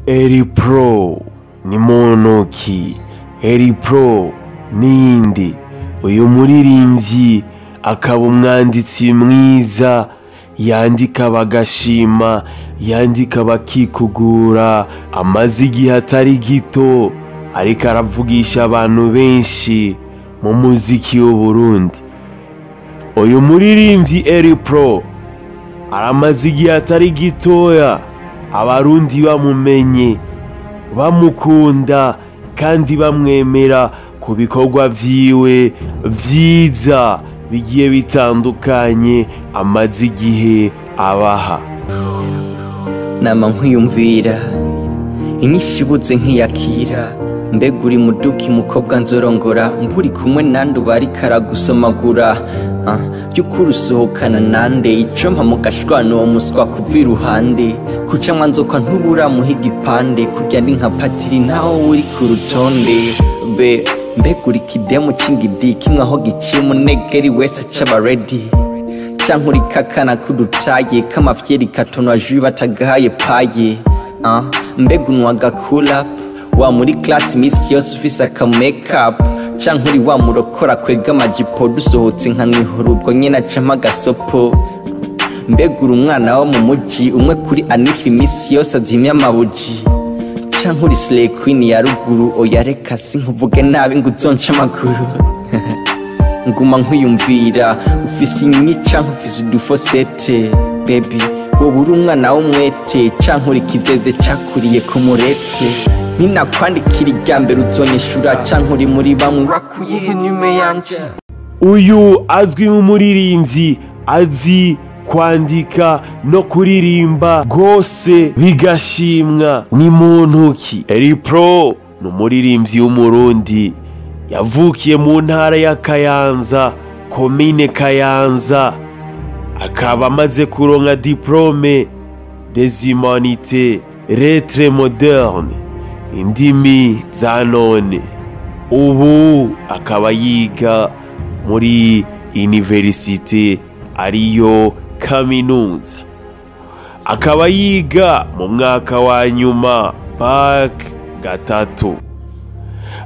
Eri Pro ni muntu ki? Eri Pro ninde? Uyu muririmbyi akaba umwanditsi mwiza, yandika bagashima, yandika bakikugura, amaze igihe atari gito ariko aravugisha abantu benshi mu muziki w'Uburundi. Uyu muririmbyi Eri Pro aramaze igihe atari gitoya abarundi bamumenye, bamukunda kandi bamwemera ku bikorwa vyiwe vyiza bigiye bitandukanye amaze igihe abaha. Nama nkwiyumvira inyishibuze nkiyakira, mbega uri muduki mukobwa nzorongora, mburi kumwe nande ubari karagusomagura, by'ukuri usohokana nande, ico mpa mu gashwano uwo muswa kuva iruhande, kucamwa nzokwa ntubura muha igipande, kurya ndi nka patiri ntaho uri ku rutonde, mbega uri kidemu c'ingidi kimwe aho giciye umunegeri wese acaba ready, canke uri kakana kudutaye k'amafyeri katonwa jus batagahaye paye, mbega unwa agakula wa muri class misi yose ufise aka makeup, canke uri wa murokora kwega amajipo dusohotse nka mwihoro ubwo nyene acampa agasopo, mbega uri umwana wo mu muji umwe kuri Anifi misi yose azimya amabuji, canke uri slay queen ya ruguru, oya reka sinkuvuge nabi ngo uzonca amaguru. Nguma nkwiyumvira ufise inyi canke ufise udufosete, baby wowe uri umwana w'umwete, canke uri kizeze cakuriye ku murete, ninakwandikira irya mbere uzonyishura, canke uri muri bamwe wakuye nyume yanje. Uyu azwi nk'umuririmbyi azi kwandika no kuririmba gose bigashimwa. Ni muntu ki? Eri Pro ni umuririmbyi w'umurundi yavukiye mu ntara ya Kayanza, komine Kayanza, akaba amaze kuronka diplome des humanités lettres modernes, indimi za none. Ubu akaba yiga muri universite ariyo kaminuza, akaba yiga mu mwaka wa nyuma bac gatatu,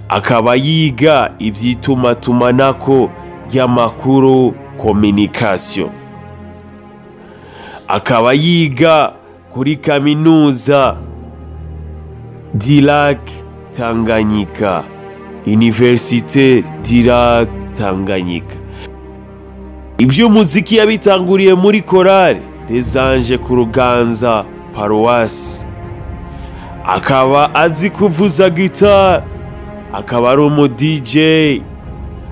akaba yiga ivy'itumatumanako ry'amakuru communication, akaba yiga kuri kaminuza du Lac Tanganyika, Université du Lac Tanganyika. Ivy'umuziki yabitanguriye muri Chorale des Anges ku Ruganza Paroisse, akaba azi kuvuza guitar, akaba ari umu DJ,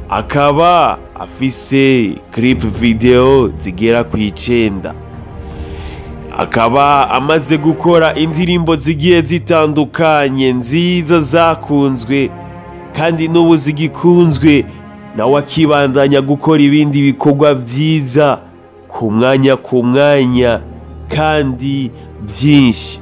akaba afise clip video zigera ku 9, akaba amaze gukora indirimbo zigiye zitandukanye nziza zakunzwe kandi n'ubu zigikunzwe, nawe akibandanya gukora ibindi bikorwa vyiza ku mwanya kandi byinshi.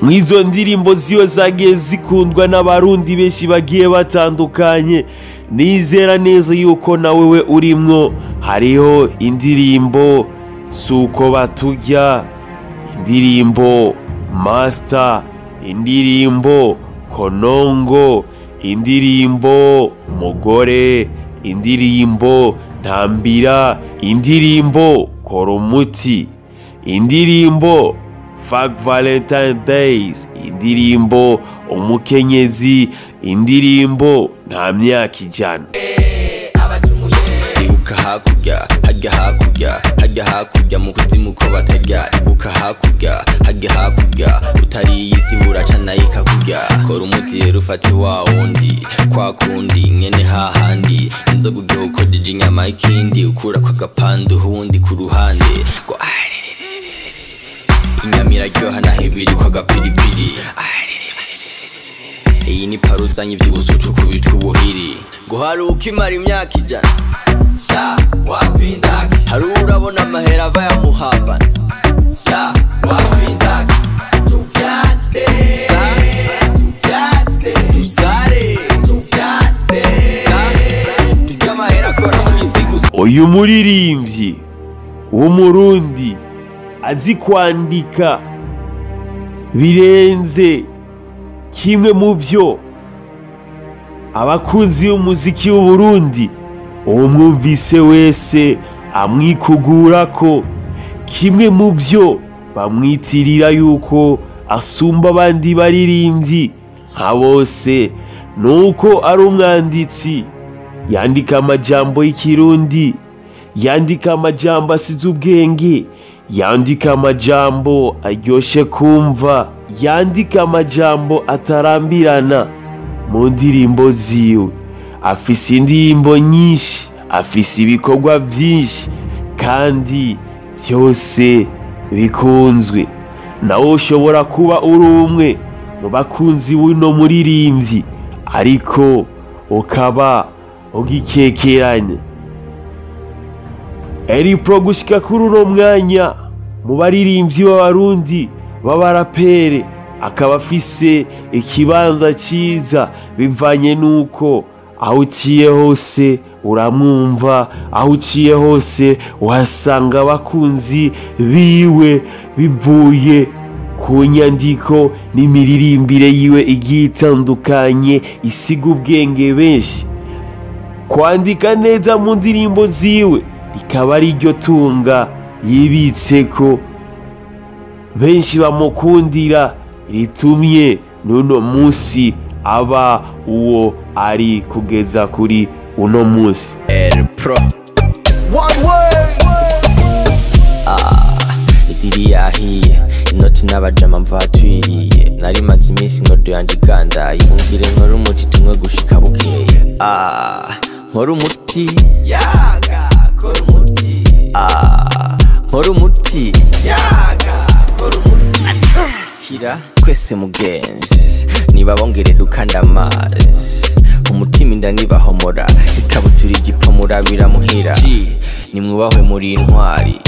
Mwizo ndirimbo ziyo zagiye zikundwa n'abarundi benshi bagiye batandukanye, nizera neza yuko nawe we urimwo. Hariho indirimbo Suko Baturya, indirimbo Master, indirimbo Konongo, indirimbo Mugore, indirimbo Ntambira, indirimbo Korumuti, indirimbo Fuck Valentine Days, indirimbo Umukenyezi, indirimbo Nta myaka ijana. Ibuka hakurya hajya hakurya, hajya hakurya mu kuzimu uko batajya, ibuka hakurya hajya hakurya, utari isi buracana ikakurya, kora umuti rero ufate wa wundi kwa kundi nyene hahandi, inzoga ugiye ukojeje inyama y'ikindi, ukura kwa gapandu hundi ku ruhande ngo inyama iraryoha naho ibiri kwa gapiripiri, iyi ni paruzanye ivy'ubusucu kubitwa ubuhiri, ngo hari ukimara imyaka ijana sha wapindaga, hari urabona amahera ava yamuhambana sha wapindaga, tuvyatse tuzare tuvyatse turya amahera akora kw'isi gusa. Uyu muririmbyi w'umurundi azi kwandika birenze kimwe mu byo abakunzi b'umuziki w'u Burundi uwumwumvise wese amwikugura ko kimwe mu byo bamwitirira yuko asumba abandi baririmbyi nka bose nuko ari umwanditsi yandika amajambo y'ikirundi, yandika amajambo asize ubwenge, yandika amajambo aryoshe kumva, yandika amajambo atarambirana mu ndirimbo ziwe. Afise indirimbo nyinshi, afise ibikorwa byinshi kandi byose bikunzwe. Nawe ushobora kuba uri umwe mu bakunzi w'uno muririmbyi ariko ukaba ugikekeranya. Eri Pro gushika kuri uno mwanya mu baririmbyi b'abarundi b'abarapere akaba afise ikibanza cyiza bivanye nuko aho uciye hose uramwumva, aho uciye hose uhasanga abakunzi biwe bivuye ku nyandiko n'imiririmbire yiwe igiye itandukanye isiga ubwenge benshi. Kwandika neza mu ndirimbo ziwe rikaba ari ryo tunga yibitseko benshi bamukundira ritumye n'uno munsi aba uwo ari kugeza kuri uno munsi. Eri Pro idiri yahiye inoti n'abajama mvatwiriye, nari maze iminsi ngodo yanje igandaye, umbwire nkora umuti tumwe gushika bukeye. Nkora umuti yaga kora umuti, nkora umuti yaga kora umuti, kira twese mugenzi niba bongere dukanda amazi, umutima inda nibahomora ikabutura igipo murabira muhira, nimwubahwe muri intwari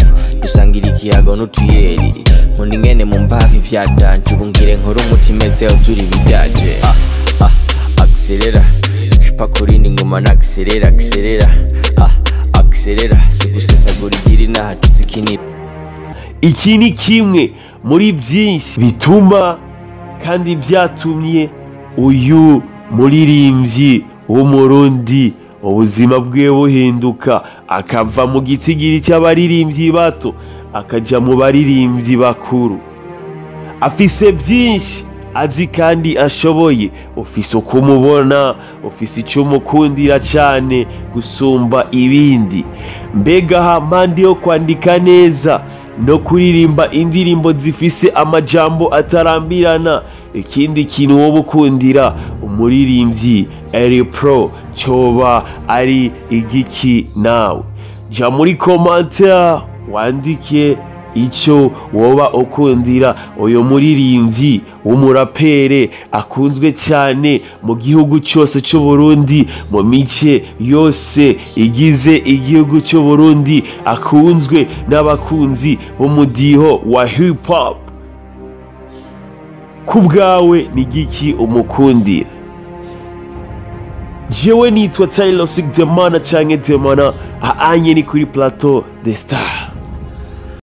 dusangira ikiyago n'utuyeri, nkunda ingene mu mbavi vyadanje, ubungire nkora umuti meze uzura ibidaje. Accelera shipa kurindi ngoma na accelera sigusesagura igiri n'ahatutsi kinira. Iki ni kimwe muri byinshi bituma kandi byatumye uyu muririmbyi w'umurundi ubuzima bwe buhinduka, akava mu gitigiri cy'abaririmbyi bato akaja mu baririmbyi bakuru. Afise byinshi azi kandi ashoboye, ufise ukumubona, ufise icyo umukundira cyane gusumba ibindi. Mbega hampande yo kwandika neza no kuririmba indirimbo zifise amajambo atarambirana, ikindi kintu wowe ukundira umuririmbyi Eri Pro cyoba ari igiki nawe? Ja muri commentaire wandike icyo woba ukundira uyu muririmbyi w'umurapere akunzwe cyane mu gihugu cyose cy'u Burundi, mu mice yose igize igihugu cy'u Burundi, akunzwe n'abakunzi b'umudiho wa hip hop. Kubwawe ni giki umukundira? Jewe nitwa Taylor Swift Demana canke Demana, aanye ni kuri Plateau The Star.